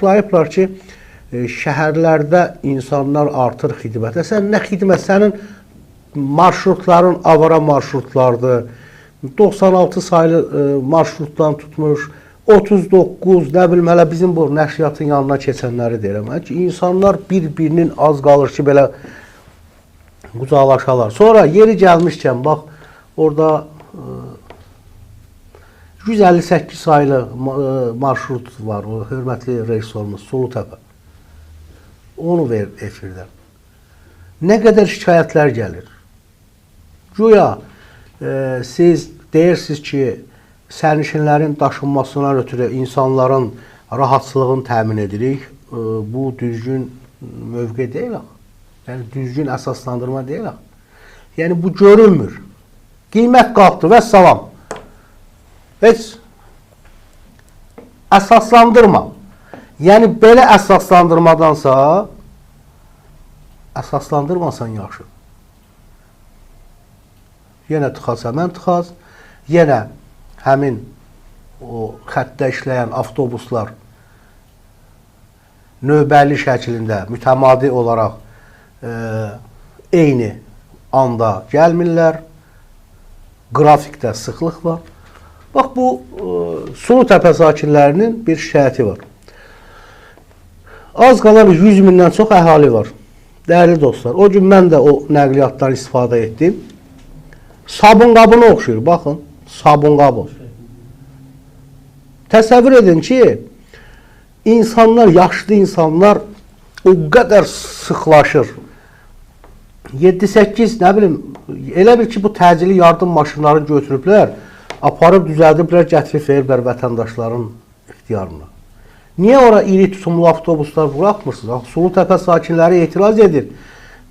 açıqlayıblar ki, şəhərlərdə insanlar artır xidmətə. Sən nə xidmət? Sənin marşrutların avara marşrutlardır. 96 sayılı marşrutdan tutmuş, 39, nə bilim, hələ bizim bu nəşriyyatın yanına keçənləri deyirəm. İnsanlar bir-birinin az qalır ki, belə qucaqlaşalar. Sonra yeri gəlmişkən, bax, orada 158 sayılı marşrut var, o hörmətli rejissorumuz Sulutəpə. Onu ver efirdən. Nə qədər şikayətlər gəlir? Güya siz deyirsiniz ki, sərnişinlərin daşınmasına ötürü insanların rahatsızlığını təmin edirik. Bu düzgün mövqe deyil. Yəni, düzgün əsaslandırma deyil. Yəni, bu görünmür. Qiymət qalxdı və salam. Heç əsaslandırma. Yəni, belə əsaslandırmadansa, əsaslandırmasan yaxşı. Yenə tıxaz, həmən tıxaz. Yenə həmin o xəttdə işləyən avtobuslar növbəli şəkilində, mütəmadi olaraq eyni anda gəlmirlər. Qrafikdə sıxlıq var. Bax, bu Sulutəpə sakinlərinin bir şikayəti var. Az qalan 100 mindən çox əhali var. Dəyərli dostlar, o gün mən də o nəqliyyatdan istifadə etdim. Sabun qabına oxşuyur, baxın. Sabun qabı. Təsəvvür edin ki, insanlar, yaşlı insanlar o qədər sıxlaşır. 7-8, nə bilim, elə bil ki, bu təcili yardım maşınlarını götürüblər, aparıb düzəldiblər, gətirib veriblər vətəndaşların ixtiyarına. Niyə ora iri tutumlu avtobuslar buraxmırsınız? Sulutəpə sakinləri etiraz edir.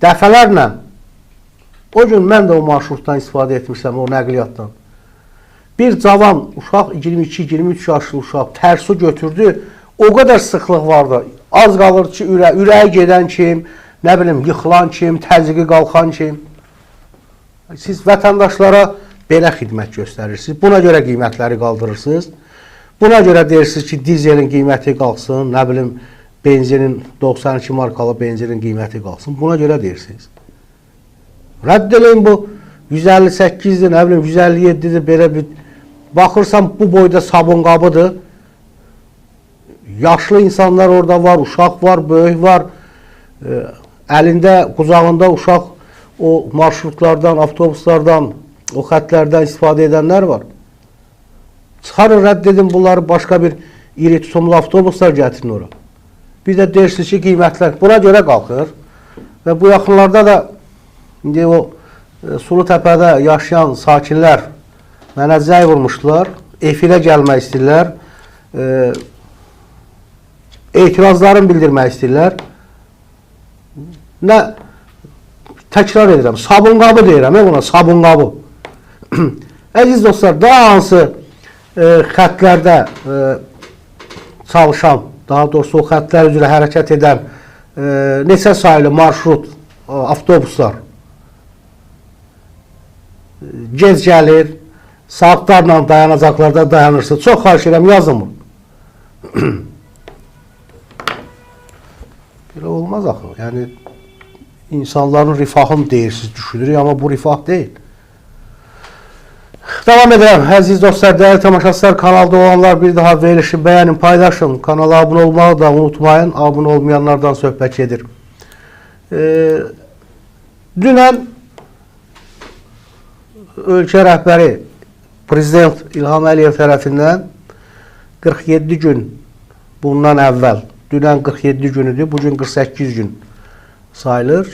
Dəfələrlə. O gün mən də o marşrutdan istifadə etmişəm, o nəqliyyatdan. Bir cavan uşaq, 22-23 yaşlı uşaq tərsi götürdü. O qədər sıxlıq vardı. Az qalır ki, ürəyi gedən kim, nə bilim, yıxılan kim, təzyiqi qalxan kim. Siz vətəndaşlara belə xidmət göstərirsiniz. Buna görə qiymətləri qaldırırsınız. Buna görə deyirsiniz ki, dizelin qiyməti qalxsın, nə bilim, benzinin, 92 markalı benzinin qiyməti qalxsın. Buna görə deyirsiniz. Rədd eləyin bu 158-dir, nə bilim, 157-dir, belə bir... Baxırsan, bu boyda sabun qabıdır. Yaşlı insanlar orada var, uşaq var, böyük var. Əlində, qucağında uşaq o marşrutlardan, avtobuslardan, o xətlərdən istifadə edənlər var. Çıxarın, rədd edin bunları, başqa bir iri tutumlu avtobuslar gətirin ora. Bir də deyirsiniz ki, qiymətlər buna görə qalxır. Və bu yaxınlarda da indi o Sulutəpədə yaşayan sakinlər mənə zəng vurmuşdular. Efirə gəlmək istəyirlər. Etirazlarını bildirmək istəyirlər. Nə? Təkrar edirəm. Sabun qabı deyirəm, buna sabun qabı. Əziz dostlar, daha hansı xətlərdə çalışan, daha doğrusu o xətlər üzrə hərəkət edən neçə sayılı marşrut, avtobuslar gec gəlir, saatlarla dayanacaqlarda dayanırsın. Çox xahiş edirəm, yazın bunu. Belə olmaz axı. Yəni, insanların rifahını deyirsiniz, düşünürük, amma bu rifah deyil. Devam edirəm. Əziz dostlar, dəyərli tamaşaçılar, kanalda olanlar bir daha verilişi bəyənin, paylaşın. Kanala abunə olmağı da unutmayın. Abunə olmayanlardan söhbət gedir. Dünən ölkə rəhbəri Prezident İlham Əliyev tərəfindən 47 gün bundan əvvəl, dünən 47 günüdür, bugün 48 gün sayılır.